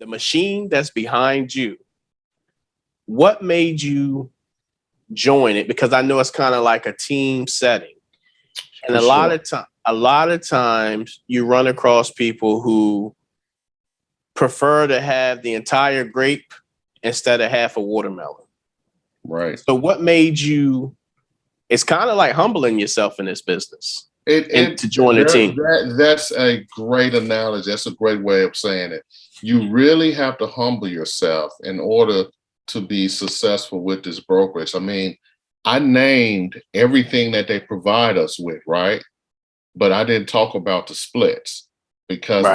the machine that's behind you, what made you join it? Because I know it's kind of like a team setting. And a lot of times you run across people who prefer to have the entire grape instead of half a watermelon. Right. So what made you, it's kind of like humbling yourself in this business to join the team. That's a great analogy. That's a great way of saying it. You really have to humble yourself in order to be successful with this brokerage. I mean, I named everything that they provide us with, right? But I didn't talk about the splits because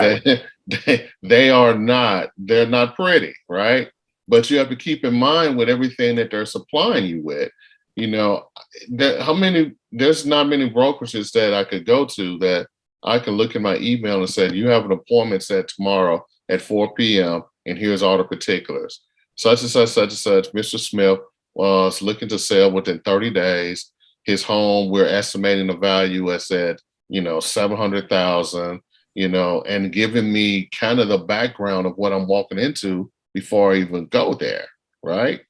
they're not pretty, right? But you have to keep in mind with everything that they're supplying you with, there's not many brokerages that I could go to that I can look at my email and say, you have an appointment set tomorrow at 4 p.m. and here's all the particulars. Such and such, Mr. Smith was looking to sell within 30 days. His home, we're estimating the value as at, 700,000, and giving me kind of the background of what I'm walking into before I even go there, right?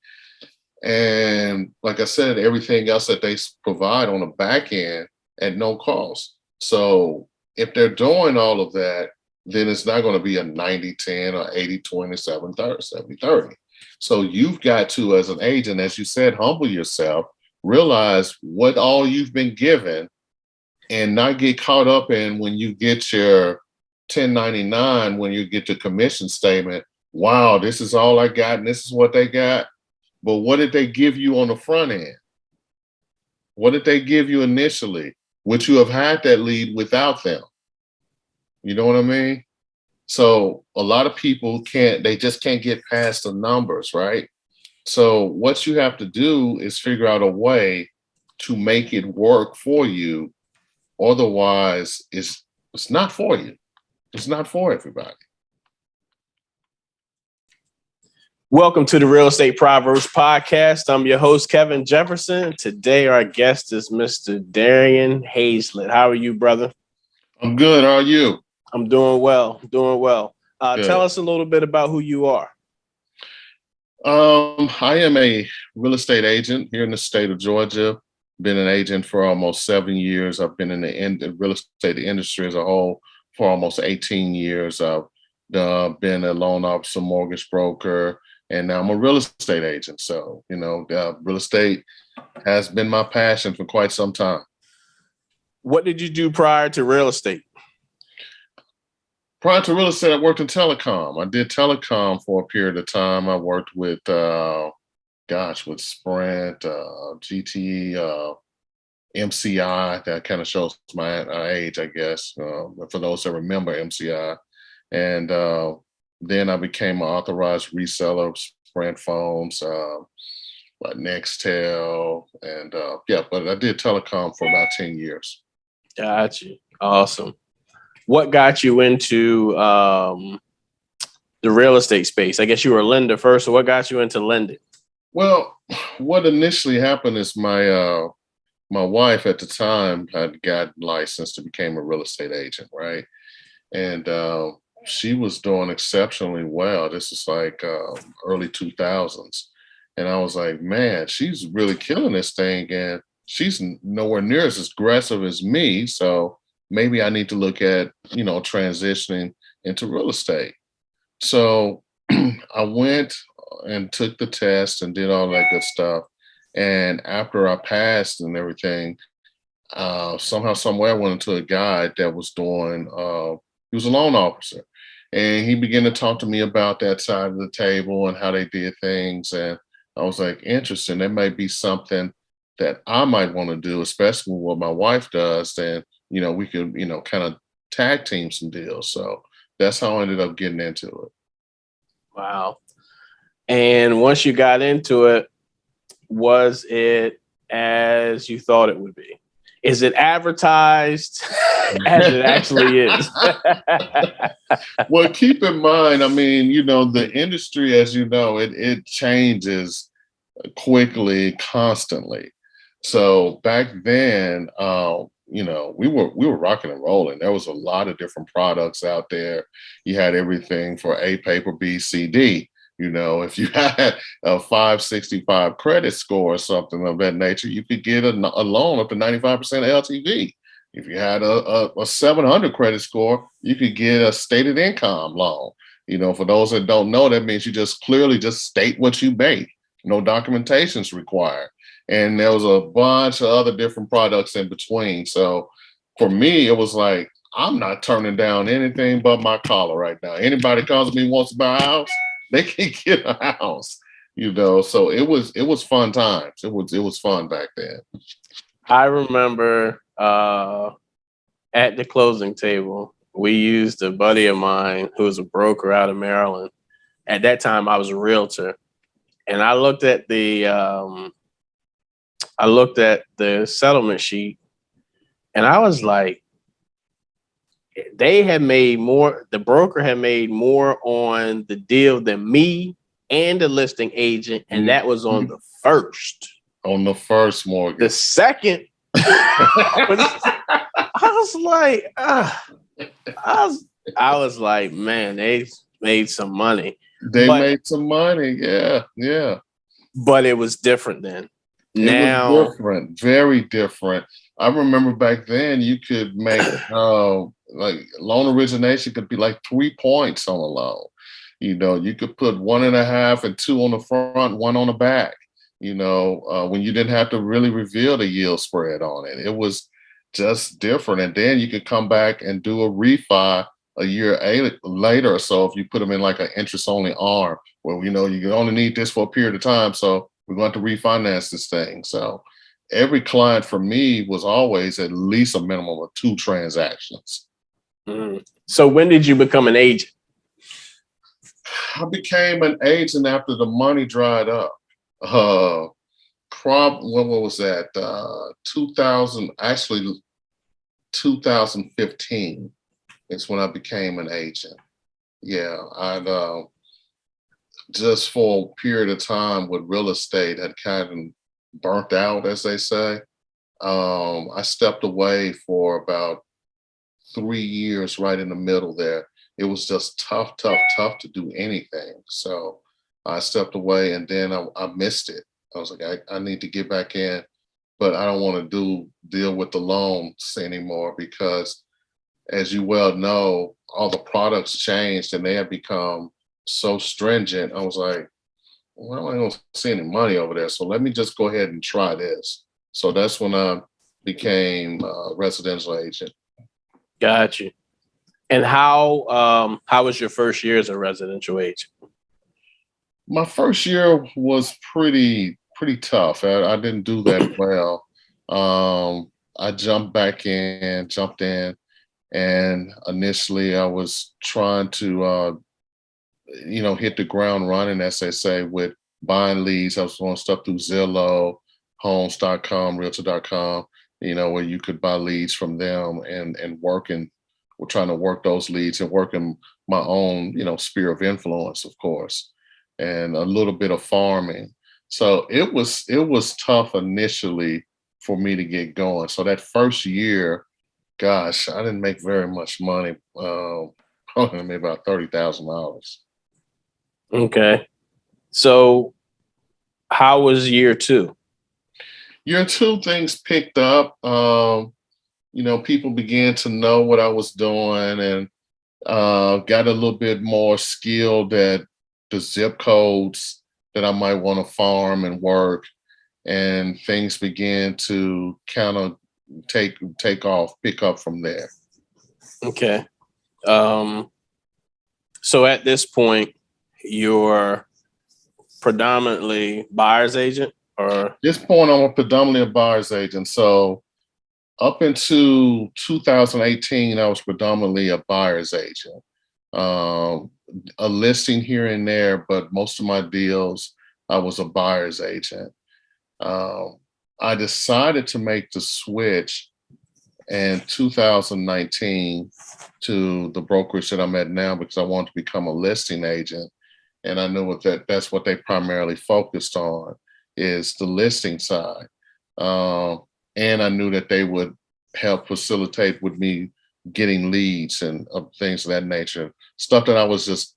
And like I said, everything else that they provide on the back end at no cost. So if they're doing all of that, then it's not going to be a 90-10 or 80-20, 70-30. So you've got to, as an agent, as you said, humble yourself, realize what all you've been given, and not get caught up in when you get your 1099, when you get your commission statement, wow, this is all I got and this is what they got. But what did they give you on the front end? What did they give you initially? Would you have had that lead without them? You know what I mean? So a lot of people they just can't get past the numbers, right? So what you have to do is figure out a way to make it work for you. Otherwise, it's not for you. It's not for everybody. Welcome to the Real Estate Proverbs Podcast. I'm your host, Kevin Jefferson. Today, our guest is Mr. Darean Hayslett. How are you, brother? I'm good. How are you? I'm doing well. Tell us a little bit about who you are. I am a real estate agent here in the state of Georgia. Been an agent for almost 7 years. I've been in the real estate industry as a whole for almost 18 years. I've been a loan officer, mortgage broker, and now I'm a real estate agent. So, real estate has been my passion for quite some time. What did you do prior to real estate? Prior to real estate, I worked in telecom. I did telecom for a period of time. I worked with with Sprint, GTE, MCI. That kind of shows my age, I guess, for those that remember MCI. And then I became an authorized reseller of Sprint phones, like Nextel. And but I did telecom for about 10 years. Got you. Awesome. What got you into the real estate space? I guess you were a lender first. So what got you into lending? Well, what initially happened is my wife at the time had got licensed and became a real estate agent, right? And she was doing exceptionally well. This is like early 2000s. And I was like, man, she's really killing this thing. And she's nowhere near as aggressive as me. So maybe I need to look at, transitioning into real estate. So I went and took the test and did all that good stuff. And after I passed and everything, somehow, somewhere, I went into a guy that was doing, he was a loan officer. And he began to talk to me about that side of the table and how they did things. And I was like, interesting. There might be something that I might want to do, especially what my wife does. Then, we could, kind of tag team some deals. So that's how I ended up getting into it. Wow. And once you got into it, was it as you thought it would be? Is it advertised as it actually is? Well, keep in mind, the industry, as you know, it changes quickly, constantly. So back then, we were rocking and rolling. There was a lot of different products out there. You had everything for A paper, B, C, D. If you had a 565 credit score or something of that nature, you could get a loan up to 95% LTV. If you had a 700 credit score, you could get a stated income loan. For those that don't know, that means you just clearly just state what you make. No documentation's required. And there was a bunch of other different products in between. So for me, it was like, I'm not turning down anything but my collar right now. Anybody calls me wants to buy a house, they can get a house. So it was fun times. It was fun back then. I remember at the closing table, we used a buddy of mine who was a broker out of Maryland. At that time, I was a realtor, and I looked at the settlement sheet, and I was like, they had made more. The broker had made more on the deal than me and the listing agent, and that was on the first. On the first mortgage. The second, I was like, man, they made some money. Made some money, yeah. But it was different then. It was different, very different. I remember back then you could make like loan origination could be like 3 points on a loan. You could put 1.5 and 2 on the front, 1 on the back. When you didn't have to really reveal the yield spread on it. It was just different. And then you could come back and do a refi a year later or so if you put them in like an interest only arm where you can only need this for a period of time. So we're going to refinance this thing. So every client for me was always at least a minimum of 2 transactions. Mm. So when did you become an agent? I became an agent after the money dried up. What was that? 2015 is when I became an agent. Yeah, I'd just for a period of time with real estate had kind of burnt out, as they say. I stepped away for about 3 years right in the middle there. It was just tough to do anything. So I stepped away and then I missed it. I was like, I need to get back in, but I don't want to deal with the loans anymore because, as you well know, all the products changed and they have become so stringent. I was like, well, I don't see any money over there, so let me just go ahead and try this. So that's when I became a residential agent. Got you. And how was your first year as a residential agent? My first year was pretty tough. I didn't do that well. I jumped in, and initially I was trying to, hit the ground running, as they say, with buying leads. I was doing stuff through Zillow, homes.com, realtor.com, where you could buy leads from them and we're trying to work those leads and working my own, sphere of influence, of course, and a little bit of farming. So it was tough initially for me to get going. So that first year, gosh, I didn't make very much money. Probably made about $30,000. Okay. So how was year 2? Year 2, things picked up. People began to know what I was doing and got a little bit more skilled at the zip codes that I might want to farm and work, and things began to kind of take off, pick up from there. Okay. So at this point, you're predominantly buyer's agent, or? At this point, I'm predominantly a buyer's agent. So up into 2018, I was predominantly a buyer's agent. A listing here and there, but most of my deals, I was a buyer's agent. I decided to make the switch in 2019 to the brokerage that I'm at now because I wanted to become a listing agent. And I knew that's what they primarily focused on is the listing side. And I knew that they would help facilitate with me getting leads and things of that nature. Stuff that I was just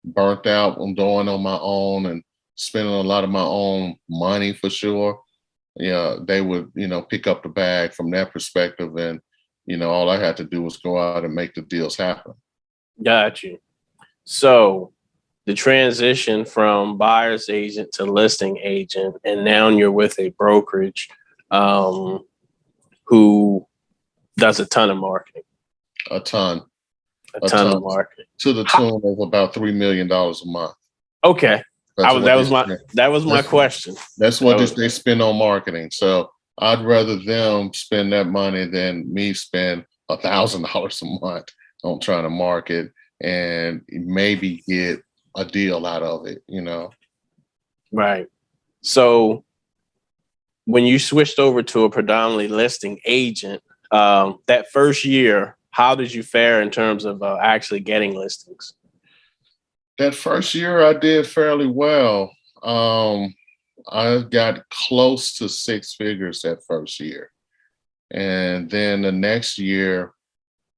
burnt out on doing on my own and spending a lot of my own money for sure. Yeah, they would, pick up the bag from that perspective. And, all I had to do was go out and make the deals happen. Got you. So the transition from buyer's agent to listing agent, and now you're with a brokerage who does a ton of marketing. A ton. A ton of marketing. To the tune of about $3 million a month. Okay. That was my question. That's what they spend on marketing. So I'd rather them spend that money than me spend $1,000 a month on trying to market and maybe get a deal out of it, Right. So when you switched over to a predominantly listing agent, that first year, how did you fare in terms of actually getting listings? That first year I did fairly well. I got close to six figures that first year. And then the next year,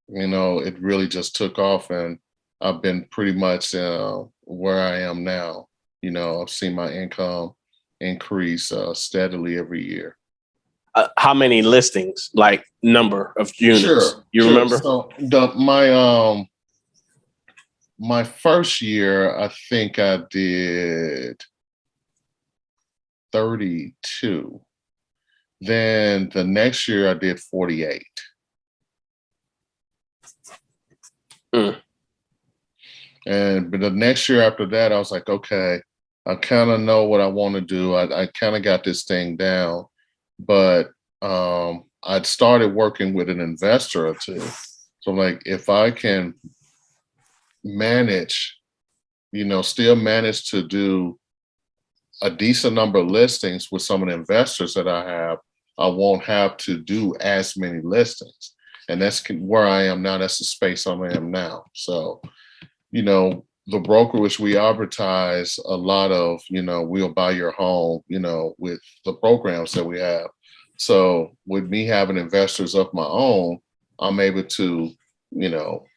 it really just took off, and I've been pretty much where I am now. I've seen my income increase steadily every year. How many listings, like number of units? Sure, you remember? So my first year, I think I did 32. Then the next year I did 48. But the next year after that, I was like, okay, I kind of know what I want to do. I kind of got this thing down, but I'd started working with an investor or two. So I'm like, if I can manage, still manage to do a decent number of listings with some of the investors that I have, I won't have to do as many listings. And that's where I am now. That's the space I am now. So, the brokerage, we advertise a lot of, we'll buy your home, with the programs that we have. So with me having investors of my own, I'm able to,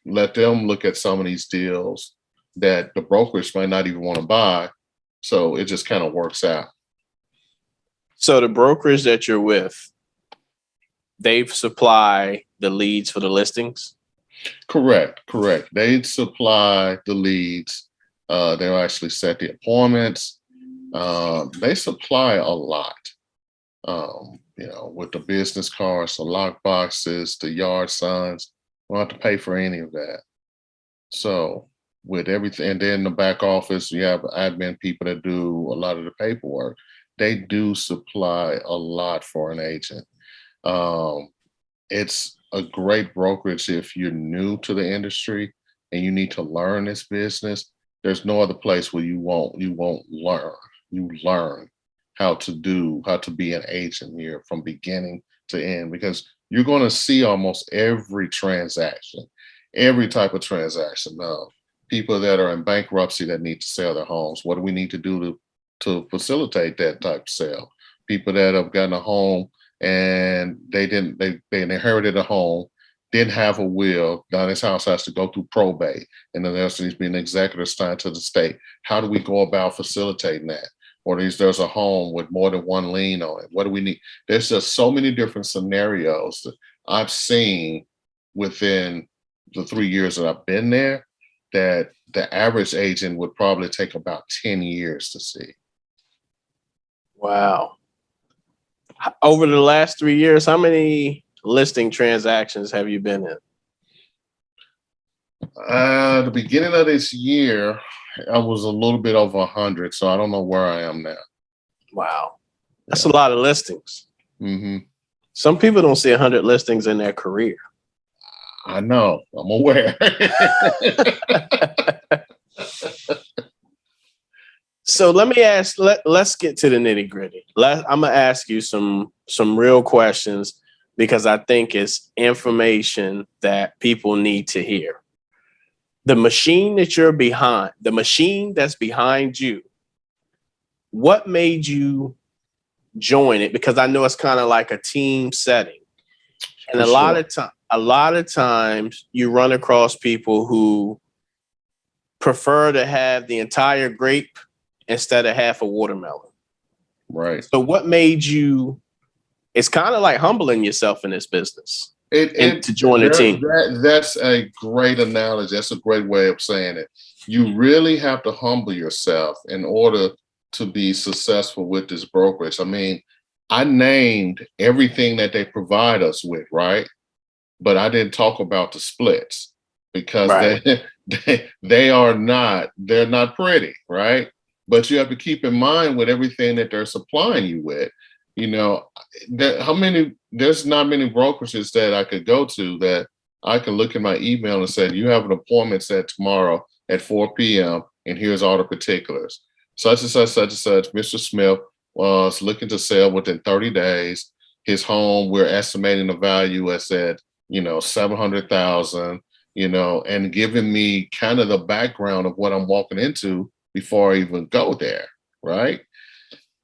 let them look at some of these deals that the brokerage might not even want to buy. So it just kind of works out. So the brokerage that you're with, they supply the leads for the listings? Correct. They supply the leads. They'll actually set the appointments. They supply a lot. With the business cards, the lock boxes, the yard signs. We don't have to pay for any of that. So with everything, and then the back office, you have admin people that do a lot of the paperwork. They do supply a lot for an agent. It's a great brokerage if you're new to the industry and you need to learn this business. There's no other place where you won't learn. You learn how to be an agent here from beginning to end, because you're going to see almost every transaction, every type of transaction. People that are in bankruptcy that need to sell their homes. What do we need to do to facilitate that type of sale? People that have gotten a home and they inherited a home, didn't have a will. Now this house has to go through probate, and then there needs to be an executor signed to the state. How do we go about facilitating that? Or there's a home with more than one lien on it. What do we need? There's just so many different scenarios that I've seen within the 3 years that I've been there that the average agent would probably take about 10 years to see. Wow. Over the last 3 years, how many listing transactions have you been in? The beginning of this year, I was a little bit over 100, so I don't know where I am now. Wow. That's a lot of listings. Mm-hmm. Some people don't see 100 listings in their career. I know. I'm aware. So let me ask, let's get to the nitty gritty. I'm going to ask you some real questions because I think it's information that people need to hear. The machine that you're behind, the machine that's behind you, what made you join it? Because I know it's kind of like a team setting. And a lot of times you run across people who prefer to have the entire grape instead of half a watermelon. Right. So what made you, it's kind of like humbling yourself in this business to join the team. That's a great analogy. That's a great way of saying it. You really have to humble yourself in order to be successful with this brokerage. I mean, I named everything that they provide us with, right? But I didn't talk about the splits because Right. they're not pretty, right? But you have to keep in mind with everything that they're supplying you with, you know, there's not many brokerages that I could go to that I can look at my email and say, you have an appointment set tomorrow at 4 p.m. and here's all the particulars. Such and such, Mr. Smith was looking to sell within 30 days. His home, we're estimating the value as at, 700,000, and giving me kind of the background of what I'm walking into before I even go there, right?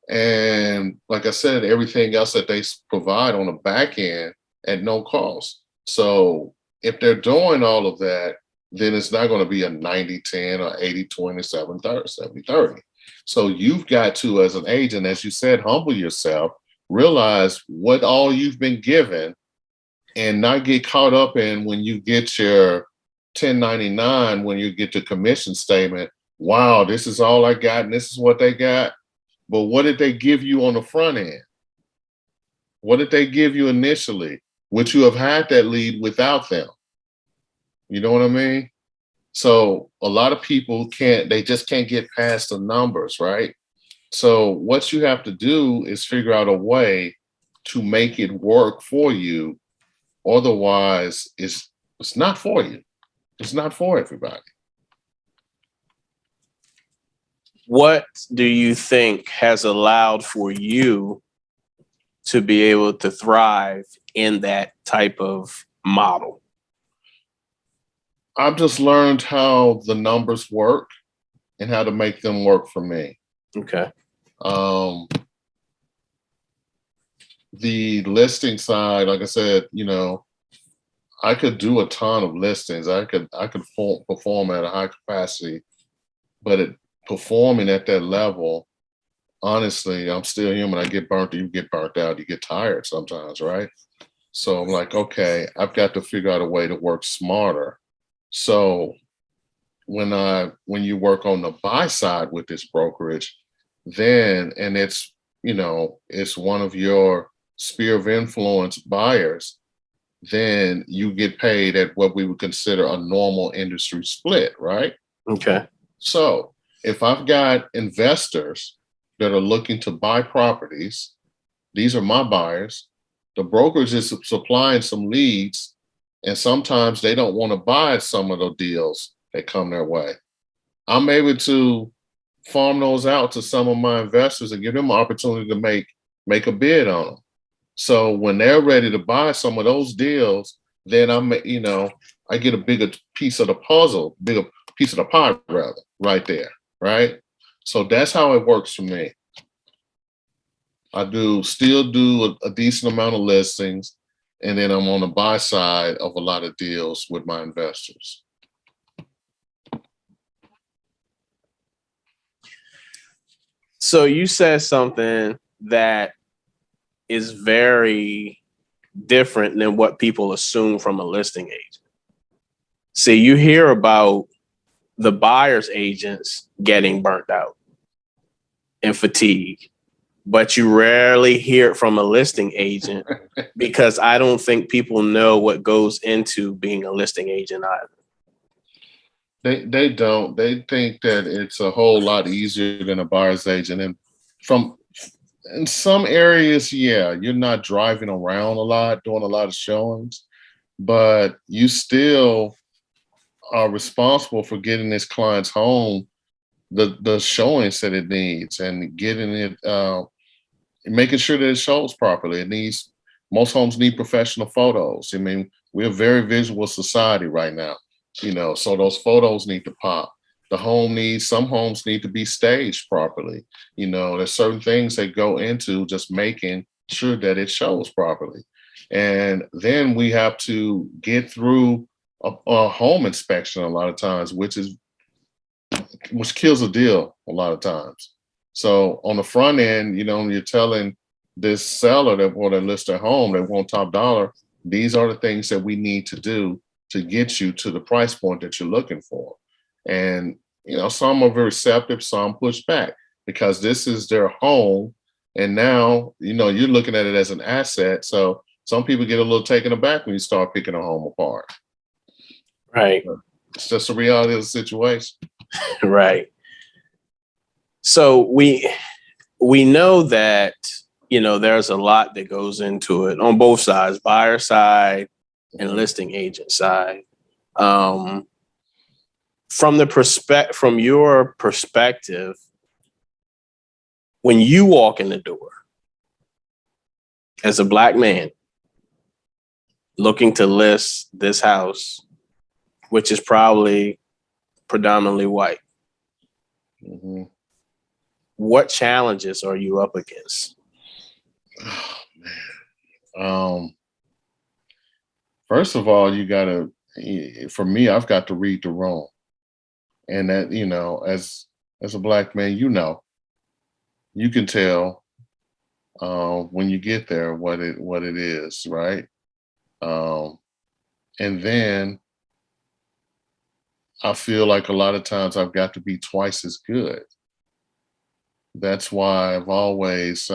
And like I said, everything else that they provide on the back end at no cost. So if they're doing all of that, then it's not going to be a 90-10 or 80-20, 70-30. So you've got to, as an agent, as you said, humble yourself, realize what all you've been given, and not get caught up in when you get your 1099, when you get your commission statement, wow, this is all I got and this is what they got. But what did they give you on the front end? What did they give you initially? Would you have had that lead without them? You know what I mean? So a lot of people they just can't get past the numbers, right? So what you have to do is figure out a way to make it work for you. Otherwise, it's not for you. It's not for everybody. What do you think has allowed for you to be able to thrive in that type of model? I've just learned how the numbers work and how to make them work for me. Okay. The listing side, like I said, I could do a ton of listings. I could perform at a high capacity, but performing at that level, honestly, I'm still human. I get burnt. You get burnt out. You get tired sometimes, right? So I'm like, okay, I've got to figure out a way to work smarter. So when you work on the buy side with this brokerage, then it's one of your sphere of influence buyers, then you get paid at what we would consider a normal industry split, right? Okay. So if I've got investors that are looking to buy properties, these are my buyers. The brokerage is supplying some leads, and sometimes they don't want to buy some of the deals that come their way. I'm able to farm those out to some of my investors and give them an opportunity to make a bid on them. So when they're ready to buy some of those deals, then I get a bigger piece of the puzzle, bigger piece of the pie rather, right there, right? So that's how it works for me. I still do a decent amount of listings, and then I'm on the buy side of a lot of deals with my investors. So you said something that is very different than what people assume from a listing agent. See, you hear about the buyer's agents getting burnt out and fatigue, but you rarely hear it from a listing agent because I don't think people know what goes into being a listing agent either. They don't. They think that it's a whole lot easier than a buyer's agent. And in some areas, yeah, you're not driving around a lot, doing a lot of showings, but you still are responsible for getting this client's home the showings that it needs and getting it, making sure that it shows properly. Most homes need professional photos. I mean, we're a very visual society right now, so those photos need to pop. Some homes need to be staged properly. There's certain things that go into just making sure that it shows properly. And then we have to get through a home inspection a lot of times, which kills a deal a lot of times. So on the front end, you're telling this seller that want to list their home, they want top dollar. These are the things that we need to do to get you to the price point that you're looking for. And some are very receptive, some push back because this is their home. And now, you're looking at it as an asset. So some people get a little taken aback when you start picking a home apart. Right. It's just the reality of the situation. Right. So we know that, there's a lot that goes into it on both sides, buyer side and listing agent side. From your perspective, when you walk in the door as a Black man looking to list this house, which is probably predominantly white, Mm-hmm. what challenges are you up against? Oh, man. First of all, for me, I've got to read the room. And that, as a Black man, you can tell when you get there what it is, right? And then I feel like a lot of times I've got to be twice as good. That's why I've always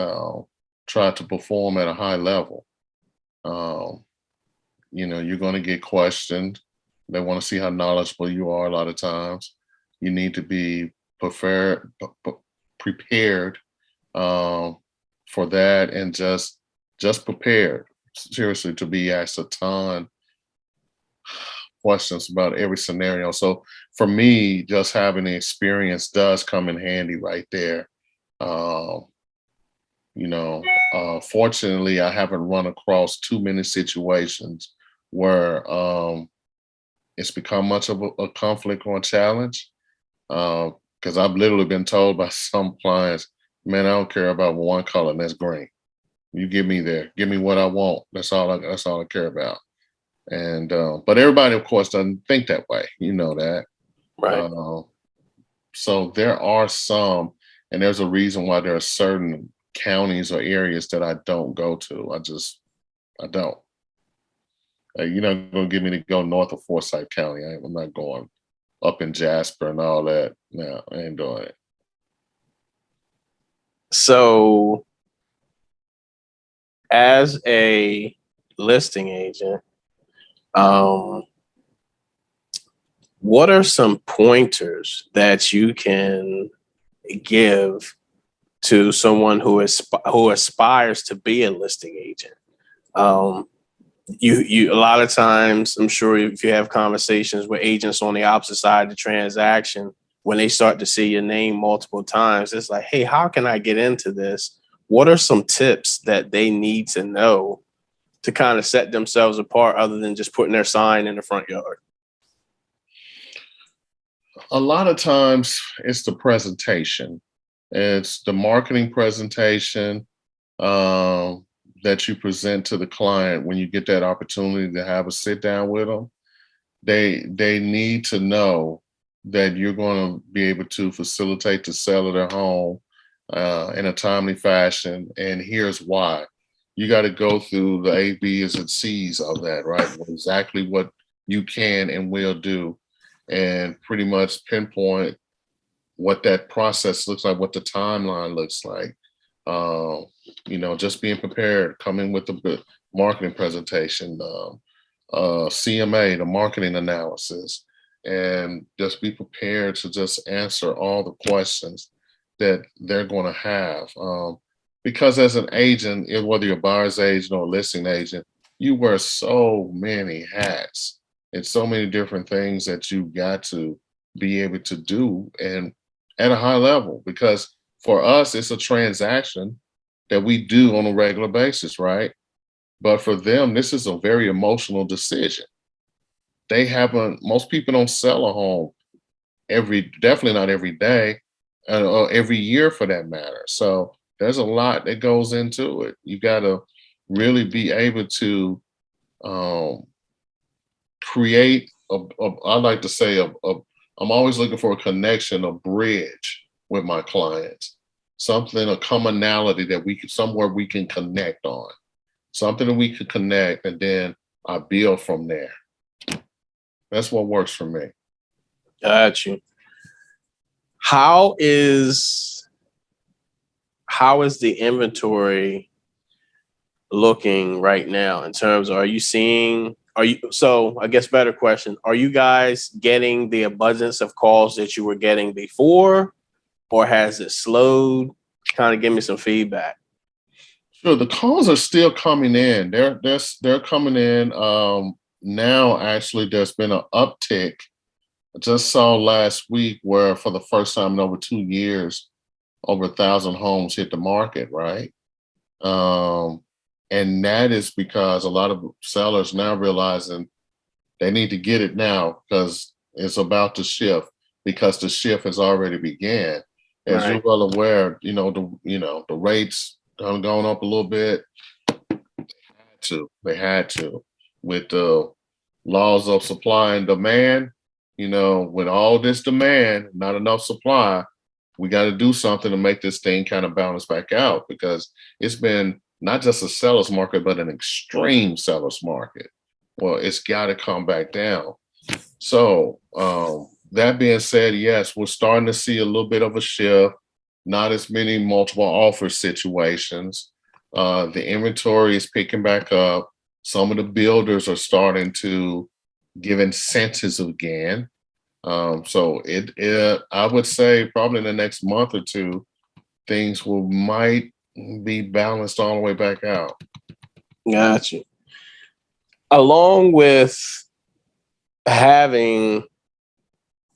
tried to perform at a high level. Um, you're going to get questioned. They want to see how knowledgeable you are. A lot of times, you need to be prepared for that, and just prepared. Seriously, to be asked a ton questions about every scenario. So for me, just having the experience does come in handy right there. Um, Fortunately, I haven't run across too many situations where it's become much of a conflict or a challenge. Because I've literally been told by some clients, man, I don't care about one color, and that's green. You give me what I want. That's all I care about. And but everybody, of course, doesn't think that way. You know that. Right. So there are some, and there's a reason why there are certain counties or areas that I don't go to. I don't. You're not gonna get me to go north of Forsyth County. I'm not going up in Jasper and all that. No, I ain't doing it. So as a listing agent, what are some pointers that you can give to someone who aspires to be a listing agent? You a lot of times, I'm sure if you have conversations with agents on the opposite side of the transaction, when they start to see your name multiple times, it's like, hey, how can I get into this? What are some tips that they need to know to kind of set themselves apart other than just putting their sign in the front yard? A lot of times it's the presentation. It's the marketing presentation that you present to the client when you get that opportunity to have a sit down with them. They need to know that you're going to be able to facilitate the sale of their home in a timely fashion. And here's why. You got to go through the A, B's, and C's of that, right? Exactly what you can and will do, and pretty much pinpoint what that process looks like, what the timeline looks like. Just being prepared, coming with the marketing presentation, CMA, the marketing analysis, and just be prepared to just answer all the questions that they're going to have. Because as an agent, whether you're a buyer's agent or a listing agent, you wear so many hats and so many different things that you've got to be able to do, and at a high level, because for us, it's a transaction that we do on a regular basis, right? But for them, this is a very emotional decision. Most people don't sell a home definitely not every day, or every year for that matter. So there's a lot that goes into it. You got to really be able to um, create I like to say I'm always looking for a connection, a bridge with my clients, something, a commonality that we can, somewhere we can connect on, something that we can connect, and then I build from there. That's what works for me. Got you. How is the inventory looking right now in terms of, so I guess better question, are you guys getting the abundance of calls that you were getting before, or has it slowed? Kind of give me some feedback. Sure, the calls are still coming in. They're coming in. Now actually there's been an uptick. I just saw last week where for the first time in over 2 years, over 1,000 homes hit the market, right? Um, and that is because a lot of sellers now realizing they need to get it now because it's about to shift, because the shift has already began. As you're Right. well aware, the rates have gone up a little bit. They had to with the laws of supply and demand. With all this demand, not enough supply, we got to do something to make this thing kind of balance back out, because it's been not just a seller's market, but an extreme seller's market. Well, it's got to come back down. So, that being said, yes, we're starting to see a little bit of a shift, not as many multiple offer situations. The inventory is picking back up. Some of the builders are starting to give incentives again. So I would say probably in the next month or two, things might be balanced all the way back out. Got you. Along with having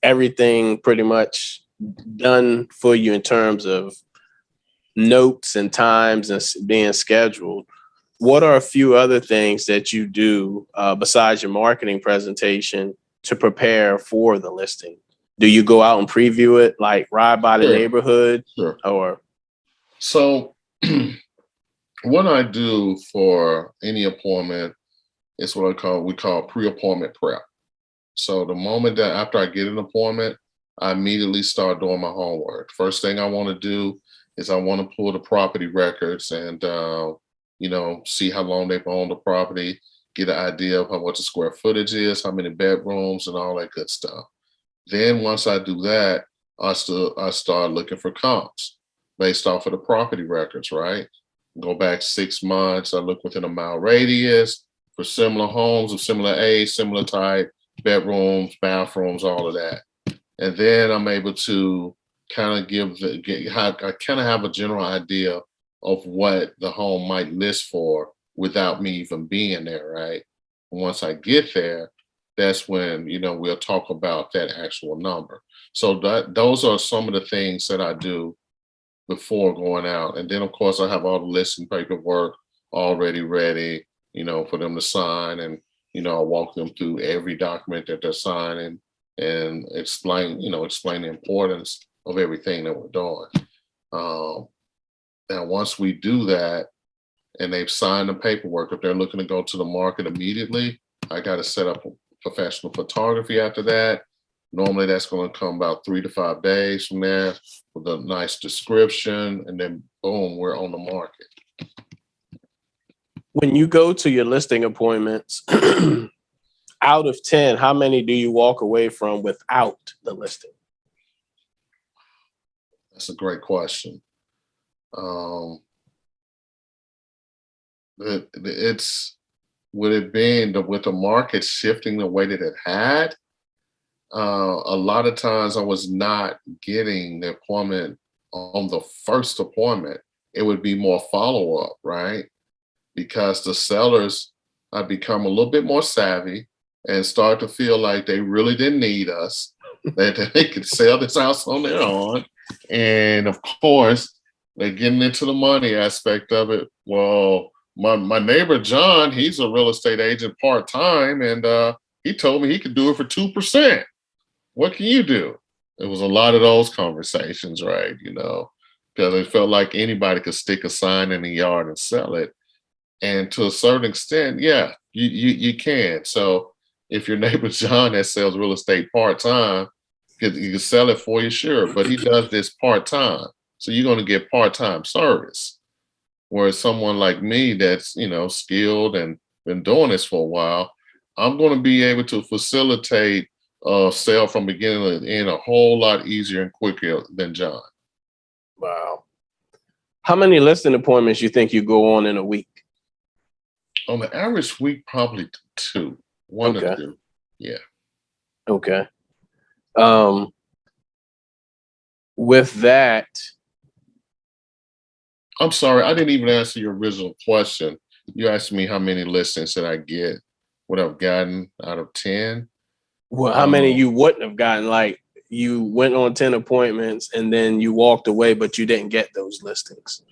everything pretty much done for you in terms of notes and times and being scheduled, what are a few other things that you do besides your marketing presentation to prepare for the listing? Do you go out and preview it, like ride by the Sure, neighborhood, sure. or? So what I do for any appointment is what we call pre-appointment prep. So the moment that after I get an appointment, I immediately start doing my homework. First thing I want to do is I want to pull the property records and see how long they've owned the property, get an idea of what the square footage is, how many bedrooms, and all that good stuff. Then once I do that, I start looking for comps based off of the property records, right? Go back 6 months, I look within a mile radius for similar homes of similar age, similar type, bedrooms, bathrooms, all of that. And then I'm able to kind of I kind of have a general idea of what the home might list for without me even being there, right? Once I get there, that's when we'll talk about that actual number. So those are some of the things that I do before going out. And then of course I have all the listing paperwork already ready, for them to sign. And I walk them through every document that they're signing and explain the importance of everything that we're doing. Now once we do that and they've signed the paperwork, if they're looking to go to the market immediately, I got to set up professional photography after that. Normally that's going to come about 3 to 5 days from there with a nice description, and then boom, we're on the market. When you go to your listing appointments, out of 10, how many do you walk away from without the listing? That's a great question. It's with it being with the market shifting the way that it had, a lot of times I was not getting the appointment on the first appointment. It would be more follow up, right? Because the sellers have become a little bit more savvy and start to feel like they really didn't need us, that they could sell this house on their own. And of course, they're getting into the money aspect of it. Well, my neighbor John, he's a real estate agent part time, and he told me he could do it for 2%. What can you do? It was a lot of those conversations, right? Because it felt like anybody could stick a sign in the yard and sell it. And to a certain extent, yeah, you can. So if your neighbor John that sells real estate part-time, you can sell it for you, sure, but he does this part-time. So you're going to get part-time service. Whereas someone like me that's, skilled and been doing this for a while, I'm going to be able to facilitate sale from beginning to end a whole lot easier and quicker than John. Wow. How many listing appointments you think you go on in a week? On the average week, probably two, one to Okay. two. Yeah. Okay. With that, I'm sorry, I didn't even answer your original question. You asked me how many listings that I get, what I've gotten out of 10. well, how many you wouldn't have gotten? Like you went on 10 appointments and then you walked away, but you didn't get those listings.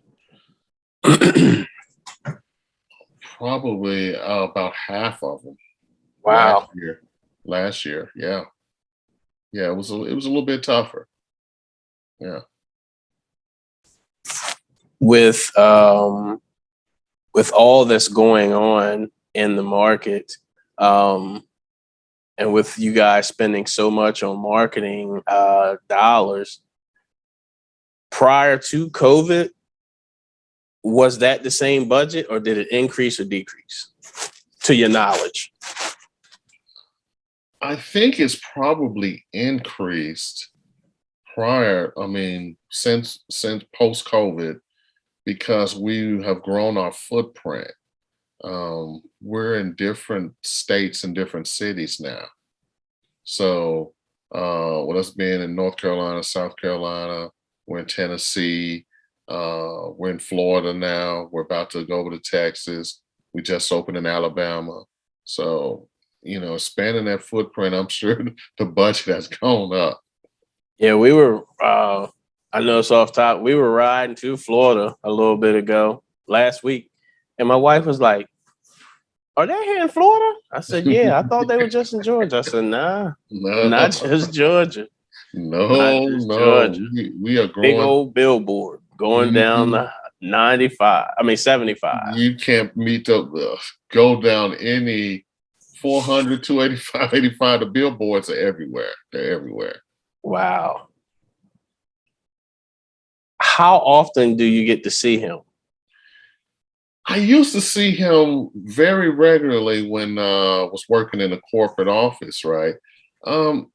Probably about half of them Wow. Last year, yeah. Yeah, it was a little bit tougher. Yeah. With all that's going on in the market, and with you guys spending so much on marketing dollars prior to COVID, was that the same budget or did it increase or decrease to your knowledge? I think it's probably increased since post COVID, because we have grown our footprint. We're in different states and different cities now. So, with us being in North Carolina, South Carolina, we're in Tennessee, we're in Florida now. We're about to go over to Texas. We just opened in Alabama. So, expanding that footprint, I'm sure the budget has gone up. Yeah, we were, I know it's off top. We were riding to Florida a little bit ago last week. And my wife was like, "Are they here in Florida?" I said, "Yeah, I thought they were just in Georgia." I said, "Nah, not No, just Georgia. Not no, just no. Georgia. We are Big growing. old billboard going down Mhm. the 95. I mean, 75. You can't meet up, go down any 400, 285, 85. The billboards are everywhere. They're everywhere. Wow. How often do you get to see him? I used to see him very regularly when I was working in a corporate office, right? Um,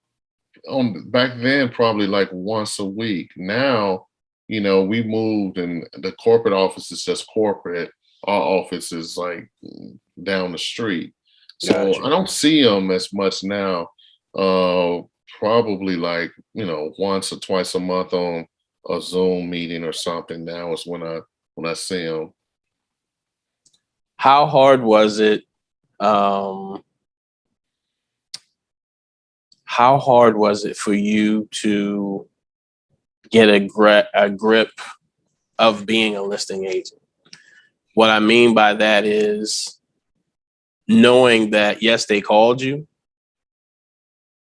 on back then, probably like once a week. Now, we moved and the corporate office is just corporate. Our office is like down the street. So I Gotcha. don't see him as much now. Uh, Probably like, once or twice a month on a Zoom meeting or something. Now is when I see him. How hard was it? Um, how hard was it for you to get a grip of being a listing agent? What I mean by that is knowing that, yes, they called you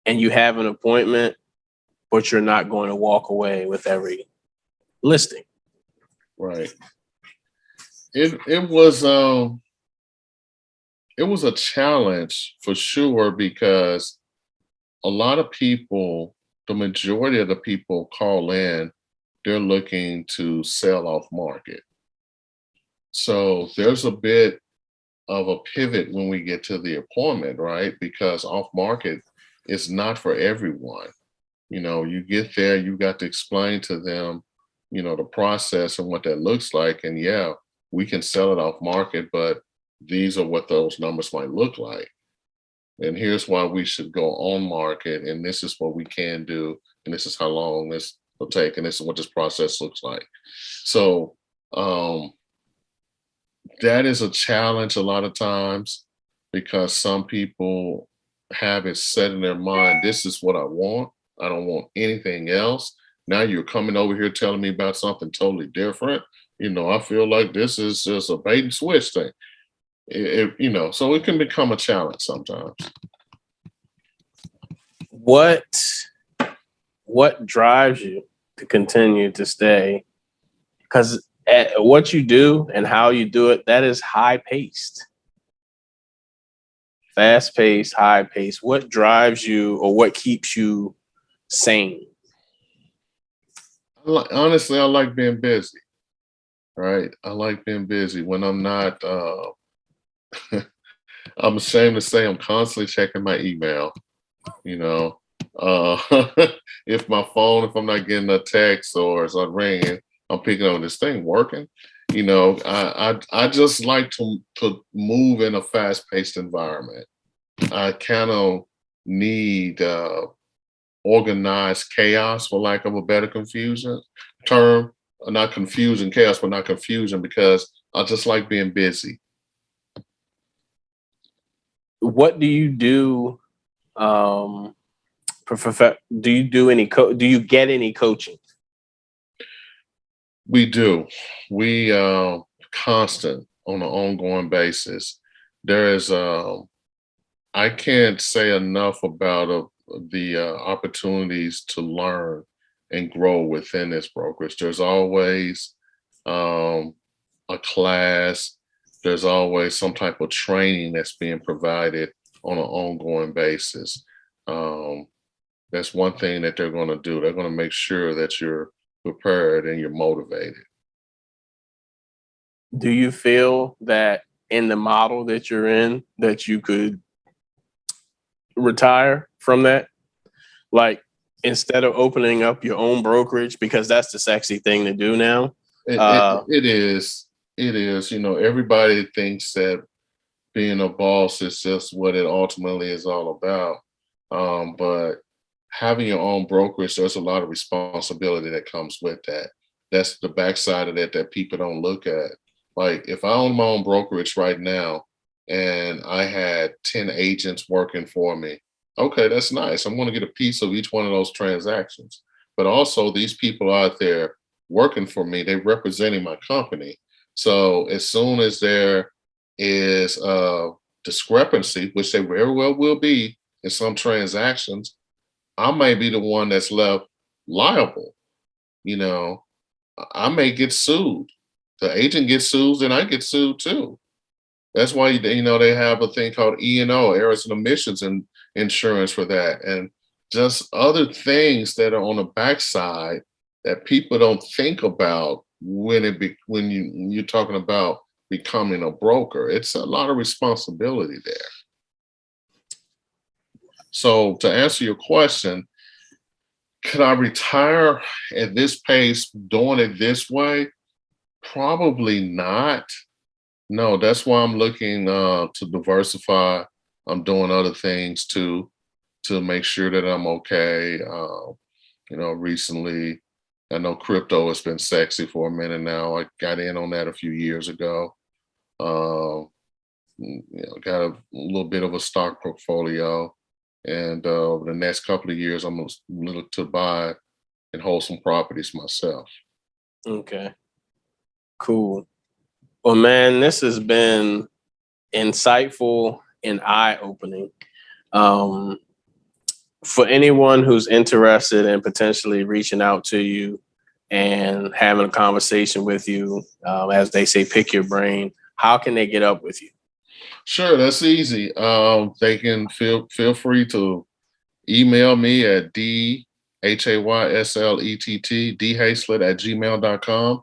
and you have an appointment, but you're not going to walk away with every listing. Right. It was a challenge for sure, because a lot of people, the majority of the people call in, they're looking to sell off market. So there's a bit of a pivot when we get to the appointment, right? Because off market is not for everyone. You get there, you got to explain to them, the process and what that looks like. And yeah, we can sell it off market, but these are what those numbers might look like. And here's why we should go on market. And this is what we can do. And this is how long this will take. And this is what this process looks like. So um, that is a challenge a lot of times, because some people have it set in their mind, this is what I want. I don't want anything else. Now you're coming over here telling me about something totally different. I feel like this is just a bait and switch thing. So it can become a challenge sometimes. What what drives you to continue to stay? Because at what you do and how you do it, that is high paced, fast paced, high paced. What drives you or what keeps you sane? Honestly, I like being busy, right? I like being busy when I'm not, I'm ashamed to say I'm constantly checking my email, you know. Uh, if I'm not getting a text or it's not ringing, I'm picking up this thing working. You know, I just like to move in a fast paced environment. I kind of need organized chaos, for lack of a better confusion term. Not confusion, chaos, but not confusion, because I just like being busy. What do you do? Do you do any do you get any coaching? We do. We constant on an ongoing basis. There is I can't say enough about the opportunities to learn and grow within this brokerage. There's always a class. There's always some type of training that's being provided on an ongoing basis. That's one thing that they're going to do. They're going to make sure that you're prepared and you're motivated. Do you feel that in the model that you're in, that you could retire from that? Like, instead of opening up your own brokerage, because that's the sexy thing to do now. It is. It is. You know, everybody thinks that being a boss is just what it ultimately is all about. But having your own brokerage, there's a lot of responsibility that comes with that. That's the backside of that people don't look at. Like, if I own my own brokerage right now and I had 10 agents working for me, okay, that's nice. I'm going to get a piece of each one of those transactions. But also, these people out there working for me, they're representing my company. So as soon as there is a discrepancy, which there very well will be in some transactions, I may be the one that's left liable. You know, I may get sued. The agent gets sued, and I get sued too. That's why they have a thing called E&O, errors and omissions, and insurance for that, and just other things that are on the backside that people don't think about when you're talking about becoming a broker. It's a lot of responsibility there. So to answer your question, could I retire at this pace doing it this way? Probably not. No, that's why I'm looking to diversify. I'm doing other things to make sure that I'm okay. Recently, I know crypto has been sexy for a minute now. I got in on that a few years ago. Got a little bit of a stock portfolio. And over the next couple of years, I'm going to look to buy and hold some properties myself. Okay, cool. Well, man, this has been insightful and eye-opening. For anyone who's interested in potentially reaching out to you and having a conversation with you, as they say, pick your brain, how can they get up with you? Sure, that's easy. They can feel free to email me at dhayslett@gmail.com,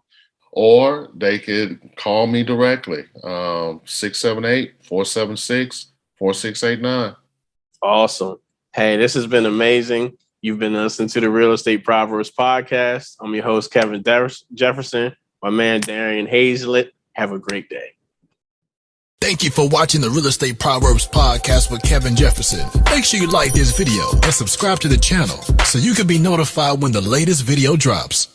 or they could call me directly, 678-476-4689. Awesome. Hey, this has been amazing. You've been listening to the Real Estate Proverbs podcast. I'm your host, Kevin Jefferson. My man, Darean Hayslett. Have a great day. Thank you for watching the Real Estate Proverbs podcast with Kevin Jefferson. Make sure you like this video and subscribe to the channel so you can be notified when the latest video drops.